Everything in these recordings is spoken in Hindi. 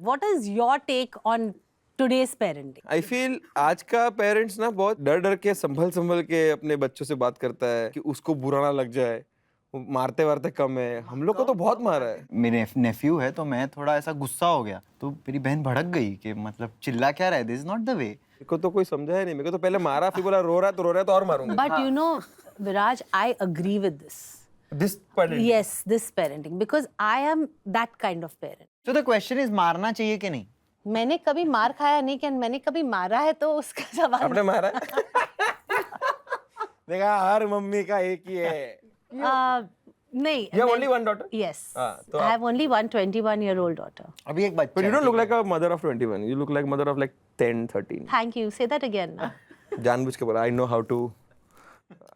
What is your take on today's parenting? I feel आज का पेरेंट्स ना बहुत डर डर के संभल के अपने बच्चों से बात करता है कि उसको बुरा ना लग जाए, वो मारते वारते कम है। हम लोग को तो बहुत मारा है। मेरे नेफ्यू है तो मैं थोड़ा ऐसा गुस्सा हो गया तो मेरी बहन भड़क गई कि मतलब चिल्ला क्या रहा है, this is not the way. मेरे को तो कोई समझा ही नहीं। मेरे को तो पहले मारा, फिर बोला रो रहा है तो और मारूंगा। But you know, Viraj, I agree with this. This parent Yes, this parenting, because I am that kind of parent. तो द क्वेश्चन इज मारना चाहिए कि नहीं? मैंने कभी मार खाया नहीं, कि मैंने कभी मारा है तो उसका सवाल आपने मारा देखा, हर मम्मी का एक ही है। नहीं। You have only one daughter? Yes. तो I have only one 21-year-old daughter. अभी एक बच्चा But you है, don't look like a mother of 21. You look like mother of like 10, 13. Thank you. Say that again. Na? जानबूझ के बोला, I know how to.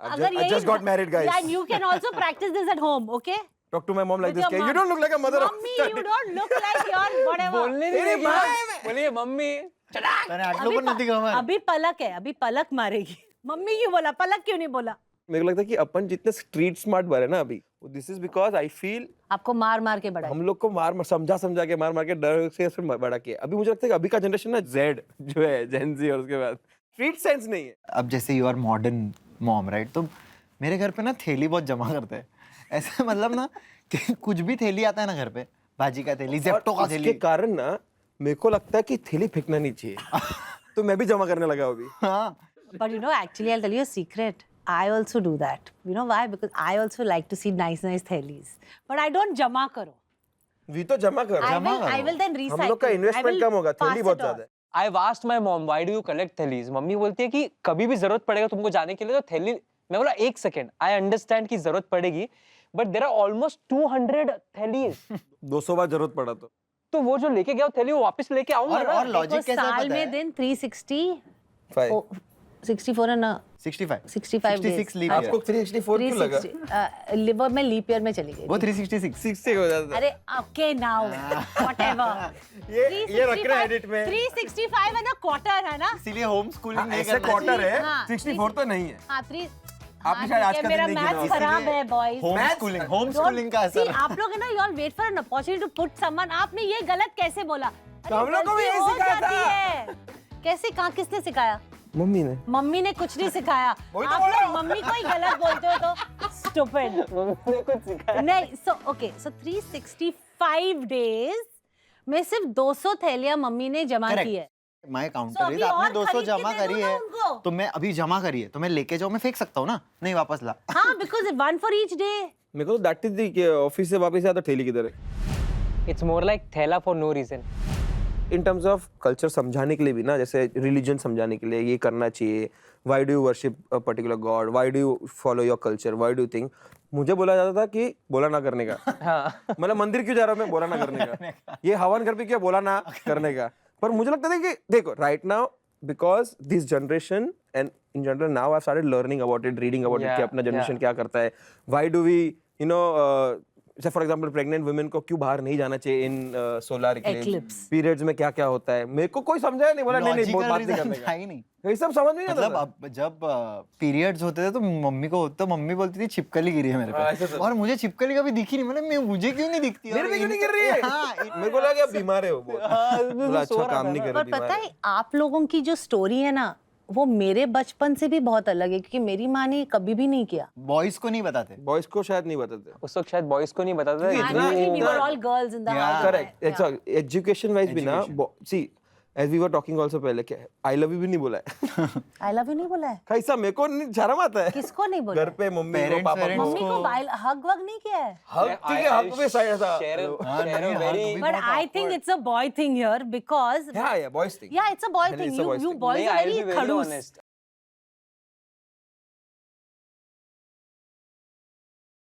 I just got married, guys. Yeah, and you can also practice this at home, okay? Talk to my mom like With this. your You mom. don't look like a mother Mummy, of. you don't look like your whatever. बोलने नहीं देगी, बोलिए मम्मी। तने आटलो पण નથી ખબર। अभी पलक है, अभी पलक मारेगी। मम्मी क्यों बोला, पलक क्यों नहीं बोला? मेरे को लगता है कि अपन जितने स्ट्रीट स्मार्ट बने ना अभी, this is because I feel आपको मार मार के बड़ा। हम लोग को समझा के मार के डर से बड़ा किया। अभी मुझे लगता है कि अभी का जनरेशन ना जेड जो है, जेन जी, और उसके बाद स्ट्रीट सेंस नहीं है। अब जैसे you are modern mom right, तो मेरे घर पे ना थैली बहुत जमा करते हैं। ऐसे मतलब ना कि कुछ भी थैली आता है ना घर पे, भाजी का थैली, जेप्टो का इसके थैली। कारण ना मेरे को लगता है कि थैली फेंकना नहीं चाहिए। तो मैं भी जमा करने लगा अभी। हाँ, But you know, actually, I'll tell you a secret. I also do that. You know why? Because I also like to see nice thelis. But I don't जमा करो. वी तो जमा करो। I will then recycle. हम लोग का I इन्वेस्टमेंट will कम होगा, pass थैली it बहुत on. ज्यादा है। I've asked my mom, why do you collect थैलीज? Mummy बोलती है कि कभी भी जरूरत पड़ेगा तुमको जाने के लिए तो थैली। मैं बोला एक सेकेंड, आई अंडरस्टैंड कि जरूरत पड़ेगी, बट देयर आर ऑलमोस्ट 200 थैलीज। 200 बार जरूरत पड़ा तो वो जो लेके गया वो थैली वो वापस लेके आऊंगा और ना। लॉजिक कैसा साल पता में है? दिन 360 5 64 and 65 65 days. 66 लीप आपको 364 क्यों लगा? लिवर में लीप ईयर में चली गई वो थी। 366 60 हो जाता है। अरे ओके नाउ व्हाटएवर ये रख रहे एडिट में। 365 है ना, क्वार्टर है ना। इसीलिए होम स्कूलिंग नहीं ऐसे करना क्वार्टर है, हाँ, 64 तो नहीं है। हाँ 3 आपने शायद आज का दिन मेरा नहीं गिना मैथ्स होगा। खराब है बॉयज। होम स्कूलिंग का असर। आप लोग है ना, you all wait for an opportunity to put someone. आपने ये गलत कैसे बोला? तो हम लोग को भी गलती यही हो सिखाया जाती था। है। कैसे, कहाँ, किसने सिखाया? मम्मी ने। मम्मी ने कुछ नहीं सिखाया। वही तो आप बोल रहा लोग मम्मी को ही गलत बोलते हो तो स्टूपिड। मम्मी ने कुछ सिखाया। नहीं, सो ओके, सो 365 डेज में सिर्फ 200 थैलियां मम्मी ने जमा की है। माय So, काउंटर अभी इज आपने और 200 खरीद के जमा दे दो करी ना है उनको। तो मैं अभी जमा करी है तो मैं लेके जाऊं, मैं फेंक सकता हूं ना, नहीं वापस ला। हाँ, बिकॉज 1 फॉर ईच डे। मेरे को तो दैट इज दी कि ऑफिस से वापस आया तो थैली किधर है। इट्स मोर लाइक थैला for no reason. In terms of culture समझाने के लिए भी ना, जैसे रिलीजन समझाने के लिए ये करना चाहिए, why do you worship a particular God, why do you follow your culture, why do you think. मुझे बोला जाता था कि बोला ना करने का। हाँ। मतलब मंदिर क्यों जा रहा हूँ मैं, बोला ना करने का। ये हवन घर पे क्या, बोला ना करने का। पर मुझे लगता था कि देखो right now, because this generation and in general now I started learning about it, reading about it कि अपना जनरेशन क्या करता है। Why do we you know, जैसे फॉर एग्जांपल प्रेग्नेंट वुमेन को क्यों बाहर नहीं जाना चाहिए इन सोलर इक्लिप्स, पीरियड्स में क्या क्या होता है। मेरे को कोई समझाया नहीं, बोला नहीं बहुत बात नहीं करने का। ही नहीं, ये सब समझ में नहीं आता मतलब था। अब जब पीरियड्स होते थे तो मम्मी बोलती थी छिपकली गिरी है मेरे ऐसे पे, और मुझे छिपकली कभी दिखी नहीं। मतलब मुझे क्यों नहीं दिखती? मेरे पे क्यों नहीं गिर रही है? हाँ, मेरे को लगा आप बीमार है, वो बोला अच्छा काम नहीं कर पर रही, पता बीमार है, आप लोगों की जो स्टोरी है ना, वो मेरे बचपन से भी बहुत अलग है, क्योंकि मेरी माँ ने कभी भी नहीं किया। बॉयज को नहीं बताते। बॉयज को शायद नहीं बताते। उस वक्त शायद बॉयज को नहीं बताता था। We were all girls in the house. Correct, it's education wise भी ना, see as we were talking also पहले, क्या आई लव यू भी नहीं बोला है। I love you नहीं बोला है? कैसा, मेरे को नहीं शर्म आता है। किसको नहीं बोला? घर पे मम्मी को, पापा को। मम्मी को हग वग नहीं किया है। हक ठीक है, हक पे साइड ऐसा। Very But I think it's a boy thing here because Yeah, boys thing. yeah, it's a boy It's thing. a boys You thing. boys are I'll be very very खड़ूस. honest.